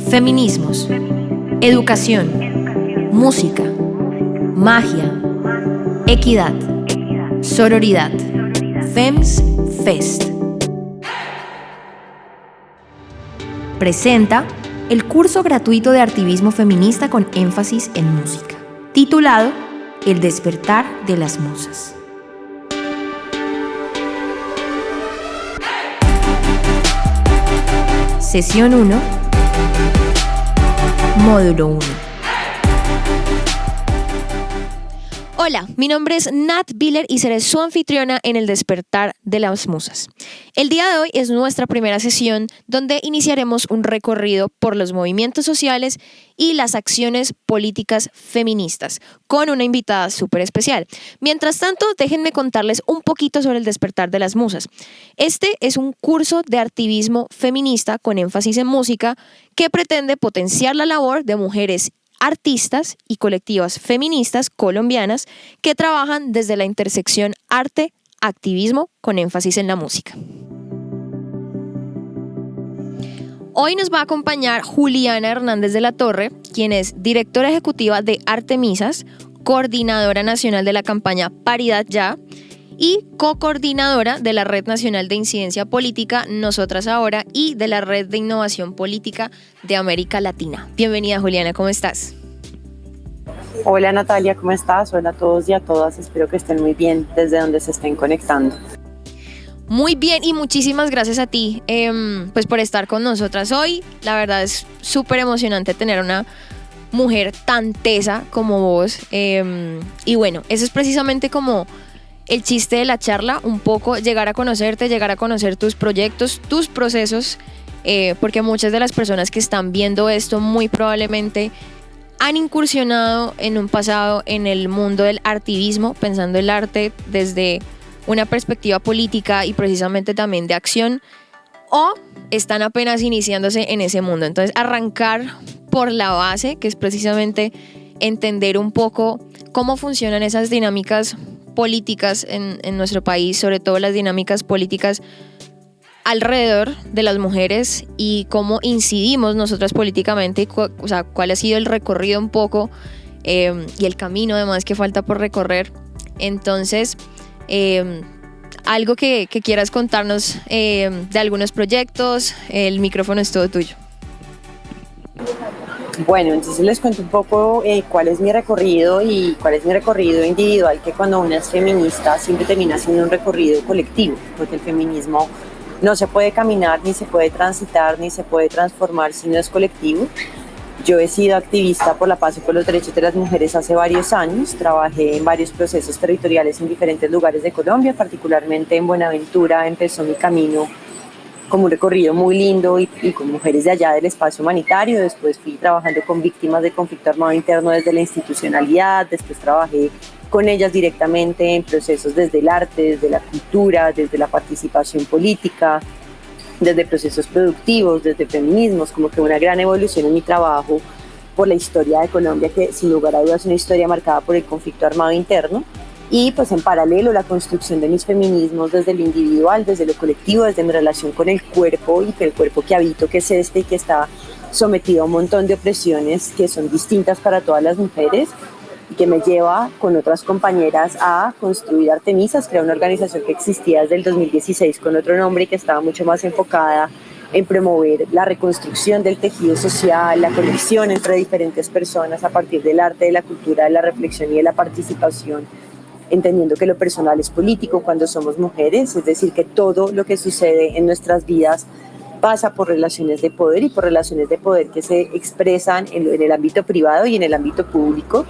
Feminismos, educación, música, magia, equidad, sororidad. Fems Fest presenta el curso gratuito de activismo feminista con énfasis en música, titulado El despertar de las musas. Sesión 1, Módulo 1. Hola, mi nombre es Nat Biller y seré su anfitriona en el despertar de las musas. El día de hoy es nuestra primera sesión donde iniciaremos un recorrido por los movimientos sociales y las acciones políticas feministas con una invitada súper especial. Mientras tanto, déjenme contarles un poquito sobre el despertar de las musas. Este es un curso de activismo feminista con énfasis en música que pretende potenciar la labor de mujeres artistas y colectivas feministas colombianas que trabajan desde la intersección arte-activismo con énfasis en la música. Hoy nos va a acompañar Juliana Hernández de la Torre, quien es directora ejecutiva de Artemisas, coordinadora nacional de la campaña Paridad Ya y co-coordinadora de la Red Nacional de Incidencia Política Nosotras Ahora y de la Red de Innovación Política de América Latina. Bienvenida, Juliana, ¿cómo estás? Hola Natalia, ¿cómo estás? Hola a todos y a todas, espero que estén muy bien desde donde se estén conectando. Muy bien y muchísimas gracias a ti pues por estar con nosotras hoy. La verdad es súper emocionante tener una mujer tan tesa como vos y bueno, eso es precisamente como el chiste de la charla, un poco llegar a conocerte, llegar a conocer tus proyectos, tus procesos, porque muchas de las personas que están viendo esto muy probablemente han incursionado en un pasado en el mundo del artivismo, pensando el arte desde una perspectiva política y precisamente también de acción, o están apenas iniciándose en ese mundo. Entonces, arrancar por la base, que es precisamente entender un poco cómo funcionan esas dinámicas políticas en nuestro país, sobre todo las dinámicas políticas alrededor de las mujeres y cómo incidimos nosotras políticamente, y cuál ha sido el recorrido un poco y el camino además que falta por recorrer. Entonces, algo que quieras contarnos de algunos proyectos, el micrófono es todo tuyo. Bueno, entonces les cuento un poco cuál es mi recorrido y cuál es mi recorrido individual, que cuando una es feminista siempre termina siendo un recorrido colectivo, porque el feminismo no se puede caminar, ni se puede transitar, ni se puede transformar si no es colectivo. Yo he sido activista por la paz y por los derechos de las mujeres hace varios años, trabajé en varios procesos territoriales en diferentes lugares de Colombia, particularmente en Buenaventura empezó mi camino como un recorrido muy lindo y con mujeres de allá del espacio humanitario. Después fui trabajando con víctimas de conflicto armado interno desde la institucionalidad, después trabajé con ellas directamente en procesos desde el arte, desde la cultura, desde la participación política, desde procesos productivos, desde feminismos, como que una gran evolución en mi trabajo por la historia de Colombia, que sin lugar a dudas es una historia marcada por el conflicto armado interno. Y pues en paralelo la construcción de mis feminismos desde lo individual, desde lo colectivo, desde mi relación con el cuerpo y el cuerpo que habito, que es este y que está sometido a un montón de opresiones que son distintas para todas las mujeres y que me lleva con otras compañeras a construir Artemisas, crear una organización que existía desde el 2016 con otro nombre y que estaba mucho más enfocada en promover la reconstrucción del tejido social, la conexión entre diferentes personas a partir del arte, de la cultura, de la reflexión y de la participación, entendiendo que lo personal es político cuando somos mujeres, es decir, que todo lo que sucede en nuestras vidas pasa por relaciones de poder y por relaciones de poder que se expresan en el ámbito privado y en el ámbito público,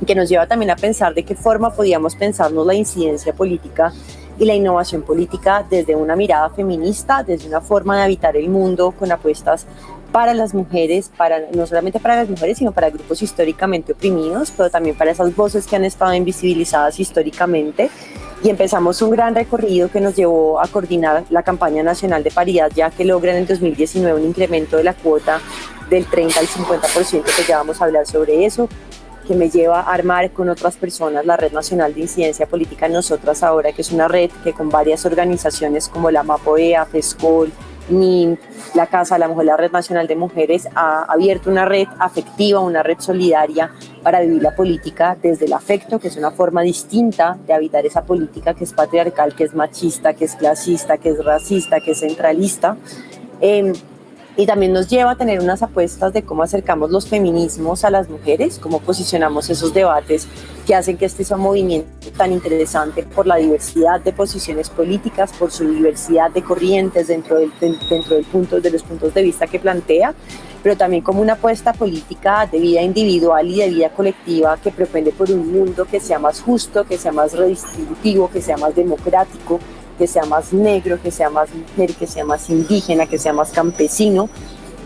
que nos lleva también a pensar de qué forma podíamos pensarnos la incidencia política y la innovación política desde una mirada feminista, desde una forma de habitar el mundo con apuestas para las mujeres, no solamente para las mujeres, sino para grupos históricamente oprimidos, pero también para esas voces que han estado invisibilizadas históricamente. Y empezamos un gran recorrido que nos llevó a coordinar la campaña nacional de paridad, ya que logra en el 2019 un incremento de la cuota del 30 al 50%, que ya vamos a hablar sobre eso, que me lleva a armar con otras personas la Red Nacional de Incidencia Política Nosotras Ahora, que es una red que con varias organizaciones como la MAPOEA, FESCOL, ni la Casa de la Mujer, la Red Nacional de Mujeres, ha abierto una red afectiva, una red solidaria para vivir la política desde el afecto, que es una forma distinta de habitar esa política que es patriarcal, que es machista, que es clasista, que es racista, que es centralista. Y también nos lleva a tener unas apuestas de cómo acercamos los feminismos a las mujeres, cómo posicionamos esos debates que hacen que este sea un movimiento tan interesante por la diversidad de posiciones políticas, por su diversidad de corrientes dentro de los puntos de vista que plantea, pero también como una apuesta política de vida individual y de vida colectiva que propende por un mundo que sea más justo, que sea más redistributivo, que sea más democrático, que sea más negro, que sea más mujer, que sea más indígena, que sea más campesino,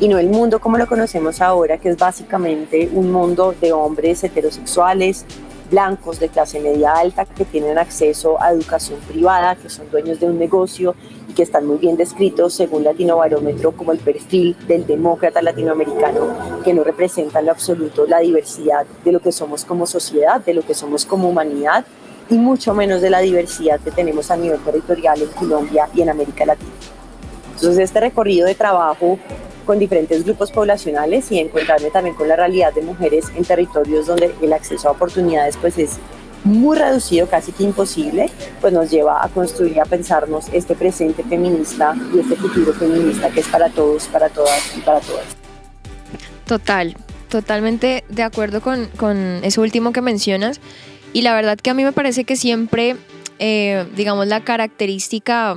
y no el mundo como lo conocemos ahora, que es básicamente un mundo de hombres heterosexuales, blancos, de clase media alta, que tienen acceso a educación privada, que son dueños de un negocio y que están muy bien descritos según Latinobarómetro como el perfil del demócrata latinoamericano, que no representa en lo absoluto la diversidad de lo que somos como sociedad, de lo que somos como humanidad, y mucho menos de la diversidad que tenemos a nivel territorial en Colombia y en América Latina. Entonces, este recorrido de trabajo con diferentes grupos poblacionales y encontrarme también con la realidad de mujeres en territorios donde el acceso a oportunidades pues es muy reducido, casi que imposible, pues nos lleva a construir y a pensarnos este presente feminista y este futuro feminista que es para todos, para todas y para todas. Totalmente de acuerdo con eso último que mencionas. Y la verdad que a mí me parece que siempre, digamos, la característica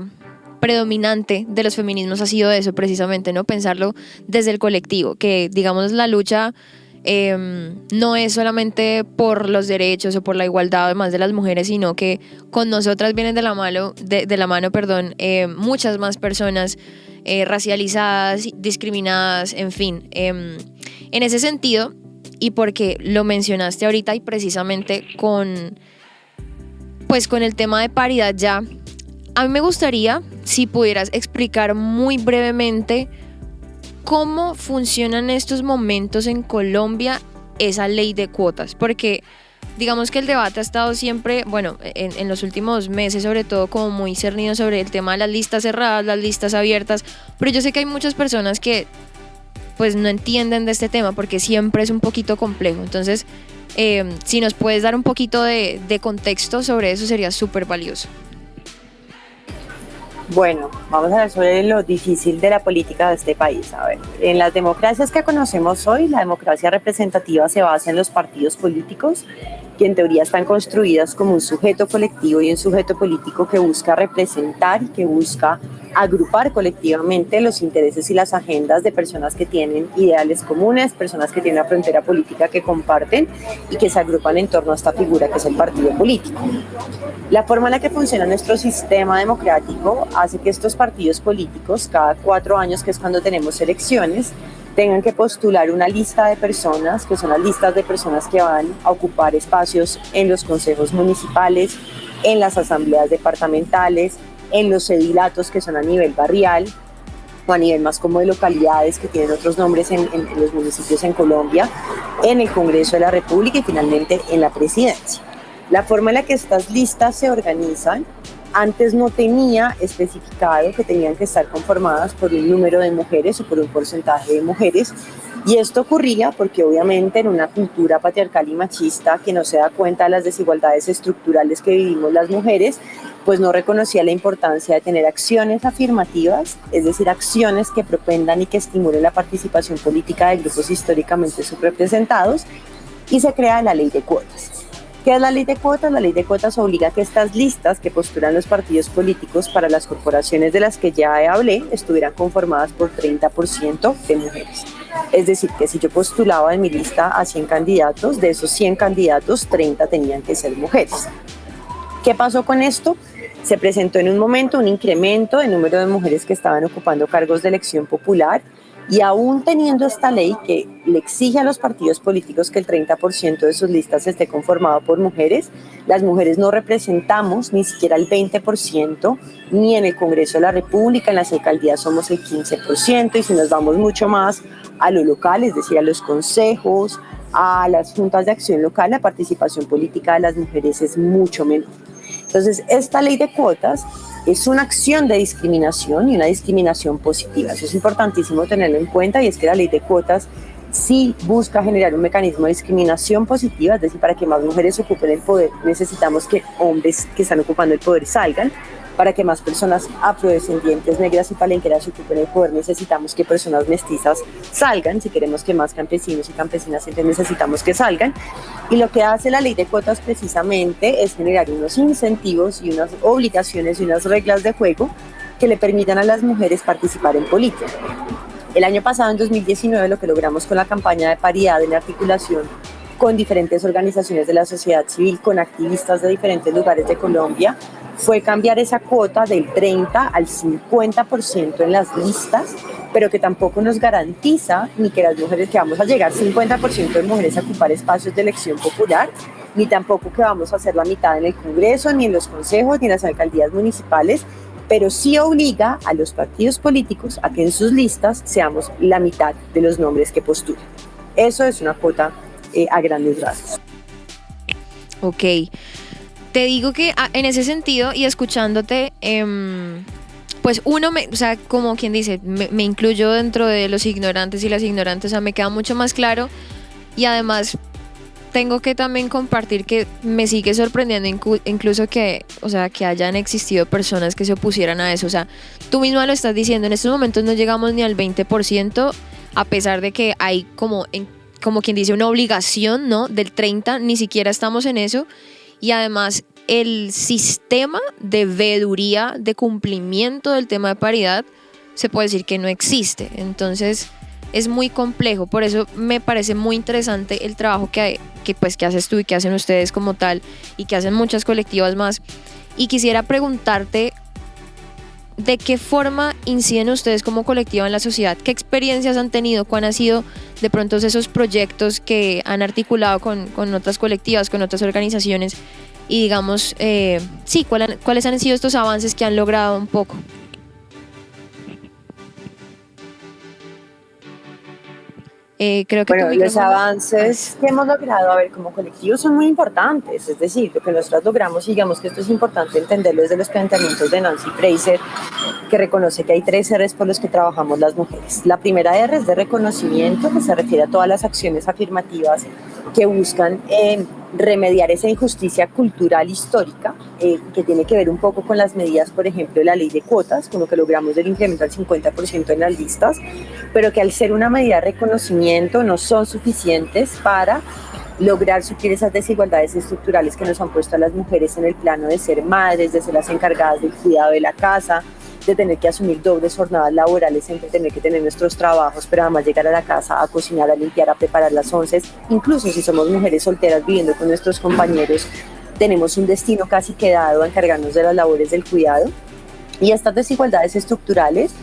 predominante de los feminismos ha sido eso precisamente, ¿no? Pensarlo desde el colectivo, que digamos la lucha no es solamente por los derechos o por la igualdad además de las mujeres, sino que con nosotras vienen de la mano, muchas más personas racializadas, discriminadas, en fin. En ese sentido, y porque lo mencionaste ahorita y precisamente con el tema de paridad ya, a mí me gustaría si pudieras explicar muy brevemente cómo funciona en estos momentos en Colombia esa ley de cuotas, porque digamos que el debate ha estado siempre, bueno, en los últimos meses sobre todo como muy cernido sobre el tema de las listas cerradas, las listas abiertas, pero yo sé que hay muchas personas que pues no entienden de este tema porque siempre es un poquito complejo. Entonces, si nos puedes dar un poquito de contexto sobre eso sería súper valioso. Bueno, vamos a ver sobre lo difícil de la política de este país. A ver, en las democracias que conocemos hoy, la democracia representativa se basa en los partidos políticos, que en teoría están construidas como un sujeto colectivo y un sujeto político que busca representar y que busca agrupar colectivamente los intereses y las agendas de personas que tienen ideales comunes, personas que tienen una frontera política que comparten y que se agrupan en torno a esta figura que es el partido político. La forma en la que funciona nuestro sistema democrático hace que estos partidos políticos, cada 4 años, que es cuando tenemos elecciones, tengan que postular una lista de personas, que son las listas de personas que van a ocupar espacios en los consejos municipales, en las asambleas departamentales, en los edilatos que son a nivel barrial o a nivel más como de localidades que tienen otros nombres en los municipios en Colombia, en el Congreso de la República y finalmente en la presidencia. La forma en la que estas listas se organizan antes no tenía especificado que tenían que estar conformadas por un número de mujeres o por un porcentaje de mujeres, y esto ocurría porque obviamente en una cultura patriarcal y machista que no se da cuenta de las desigualdades estructurales que vivimos las mujeres, pues no reconocía la importancia de tener acciones afirmativas, es decir, acciones que propendan y que estimulen la participación política de grupos históricamente subrepresentados, y se crea la ley de cuotas. ¿Qué es la ley de cuotas? La ley de cuotas obliga a que estas listas que postulan los partidos políticos para las corporaciones de las que ya hablé estuvieran conformadas por 30% de mujeres. Es decir, que si yo postulaba en mi lista a 100 candidatos, de esos 100 candidatos, 30 tenían que ser mujeres. ¿Qué pasó con esto? Se presentó en un momento un incremento de número de mujeres que estaban ocupando cargos de elección popular, y aún teniendo esta ley que le exige a los partidos políticos que el 30% de sus listas esté conformado por mujeres, las mujeres no representamos ni siquiera el 20%, ni en el Congreso de la República, en las alcaldías somos el 15%, y si nos vamos mucho más a lo local, es decir, a los consejos, a las juntas de acción local, la participación política de las mujeres es mucho menor. Entonces, esta ley de cuotas es una acción de discriminación y una discriminación positiva. Eso es importantísimo tenerlo en cuenta, y es que la ley de cuotas sí busca generar un mecanismo de discriminación positiva, es decir, para que más mujeres ocupen el poder necesitamos que hombres que están ocupando el poder salgan. Para que más personas afrodescendientes, negras y palenqueras ocupen el poder necesitamos que personas mestizas salgan. Si queremos que más campesinos y campesinas siempre necesitamos que salgan. Y lo que hace la ley de cuotas precisamente es generar unos incentivos y unas obligaciones y unas reglas de juego que le permitan a las mujeres participar en política. El año pasado, en 2019, lo que logramos con la campaña de paridad en articulación con diferentes organizaciones de la sociedad civil, con activistas de diferentes lugares de Colombia, fue cambiar esa cuota del 30 al 50% en las listas, pero que tampoco nos garantiza ni que las mujeres, que vamos a llegar 50% de mujeres a ocupar espacios de elección popular, ni tampoco que vamos a hacer la mitad en el Congreso, ni en los consejos, ni en las alcaldías municipales, pero sí obliga a los partidos políticos a que en sus listas seamos la mitad de los nombres que postulan. Eso es una cuota a grandes rasgos. Ok. Te digo que en ese sentido y escuchándote, pues uno, o sea, como quien dice, me incluyo dentro de los ignorantes y las ignorantes, o sea, me queda mucho más claro, y además tengo que también compartir que me sigue sorprendiendo incluso que, o sea, que hayan existido personas que se opusieran a eso. O sea, tú misma lo estás diciendo, en estos momentos no llegamos ni al 20%, a pesar de que hay como quien dice una obligación, ¿no? Del 30%, ni siquiera estamos en eso. Y además el sistema de veeduría, de cumplimiento del tema de paridad, se puede decir que no existe. Entonces es muy complejo. Por eso me parece muy interesante el trabajo que haces tú y que hacen ustedes como tal, y que hacen muchas colectivas más. Y quisiera preguntarte, ¿de qué forma inciden ustedes como colectiva en la sociedad? ¿Qué experiencias han tenido? ¿Cuáles han sido de pronto esos proyectos que han articulado con otras colectivas, con otras organizaciones? Y digamos, sí, ¿cuáles han sido estos avances que han logrado un poco? Creo que bueno, los avances que hemos logrado, a ver, como colectivo son muy importantes. Es decir, lo que nosotros logramos, digamos que esto es importante entenderlo desde los planteamientos de Nancy Fraser, que reconoce que hay 3 R's por los que trabajamos las mujeres. La primera R es de reconocimiento, que se refiere a todas las acciones afirmativas que buscan remediar esa injusticia cultural histórica, que tiene que ver un poco con las medidas, por ejemplo, de la ley de cuotas, con lo que logramos del incremento al 50% en las listas, pero que al ser una medida de reconocimiento no son suficientes para lograr suplir esas desigualdades estructurales que nos han puesto a las mujeres en el plano de ser madres, de ser las encargadas del cuidado de la casa, de tener que asumir dobles jornadas laborales, siempre tener que tener nuestros trabajos, pero además llegar a la casa a cocinar, a limpiar, a preparar las onces. Incluso si somos mujeres solteras viviendo con nuestros compañeros, tenemos un destino casi quedado a encargarnos de las labores del cuidado. Y estas desigualdades estructurales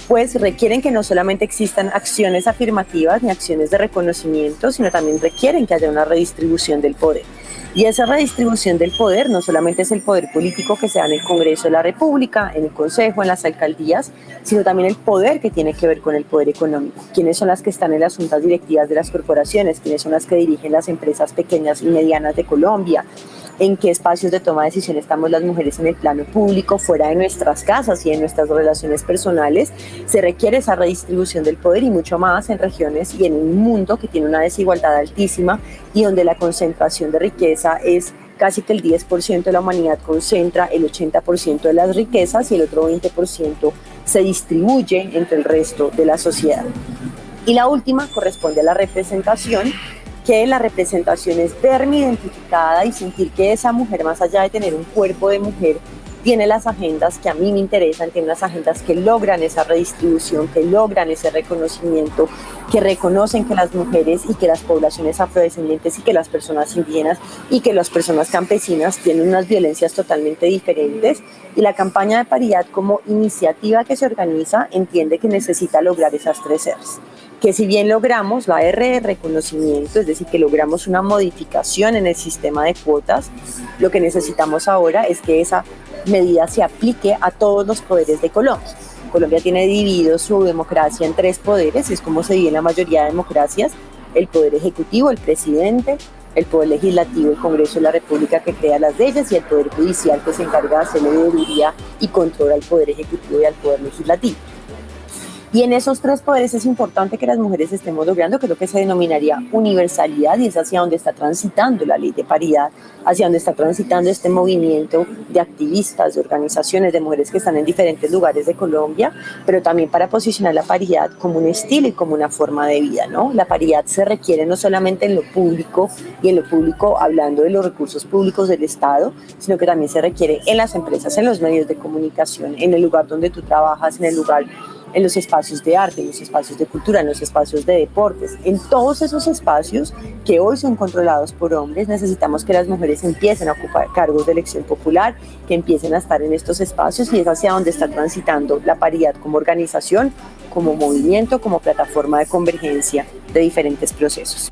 pues requieren que no solamente existan acciones afirmativas ni acciones de reconocimiento, sino también requieren que haya una redistribución del poder. Y esa redistribución del poder no solamente es el poder político que se da en el Congreso de la República, en el Consejo, en las alcaldías, sino también el poder que tiene que ver con el poder económico. ¿Quiénes son las que están en las juntas directivas de las corporaciones? ¿Quiénes son las que dirigen las empresas pequeñas y medianas de Colombia? ¿En qué espacios de toma de decisión estamos las mujeres en el plano público, fuera de nuestras casas y en nuestras relaciones personales? Se requiere esa redistribución del poder, y mucho más en regiones y en un mundo que tiene una desigualdad altísima y donde la concentración de riqueza es casi que el 10% de la humanidad concentra el 80% de las riquezas y el otro 20% se distribuye entre el resto de la sociedad. Y la última corresponde a la representación, que la representación es verme identificada y sentir que esa mujer, más allá de tener un cuerpo de mujer, tiene las agendas que a mí me interesan, tiene las agendas que logran esa redistribución, que logran ese reconocimiento, que reconocen que las mujeres y que las poblaciones afrodescendientes y que las personas indígenas y que las personas campesinas tienen unas violencias totalmente diferentes. Y la campaña de paridad, como iniciativa que se organiza, entiende que necesita lograr esas 3 R's. Que si bien logramos la R de reconocimiento, es decir, que logramos una modificación en el sistema de cuotas, lo que necesitamos ahora es que esa medida se aplique a todos los poderes de Colombia. Colombia tiene dividido su democracia en 3 poderes, es como se divide en la mayoría de democracias: el poder ejecutivo, el presidente, el Poder Legislativo, el Congreso de la República, que crea las leyes, y el Poder Judicial, que se encarga de hacerle veeduría y control al Poder Ejecutivo y al Poder Legislativo. Y en esos tres poderes es importante que las mujeres estemos logrando, que es lo que se denominaría universalidad, y es hacia donde está transitando la ley de paridad, hacia donde está transitando este movimiento de activistas, de organizaciones, de mujeres que están en diferentes lugares de Colombia, pero también para posicionar la paridad como un estilo y como una forma de vida, ¿no? La paridad se requiere no solamente en lo público, y en lo público hablando de los recursos públicos del Estado, sino que también se requiere en las empresas, en los medios de comunicación, en el lugar donde tú trabajas, en los espacios de arte, en los espacios de cultura, en los espacios de deportes. En todos esos espacios que hoy son controlados por hombres, necesitamos que las mujeres empiecen a ocupar cargos de elección popular, que empiecen a estar en estos espacios, y es hacia donde está transitando la paridad como organización, como movimiento, como plataforma de convergencia de diferentes procesos.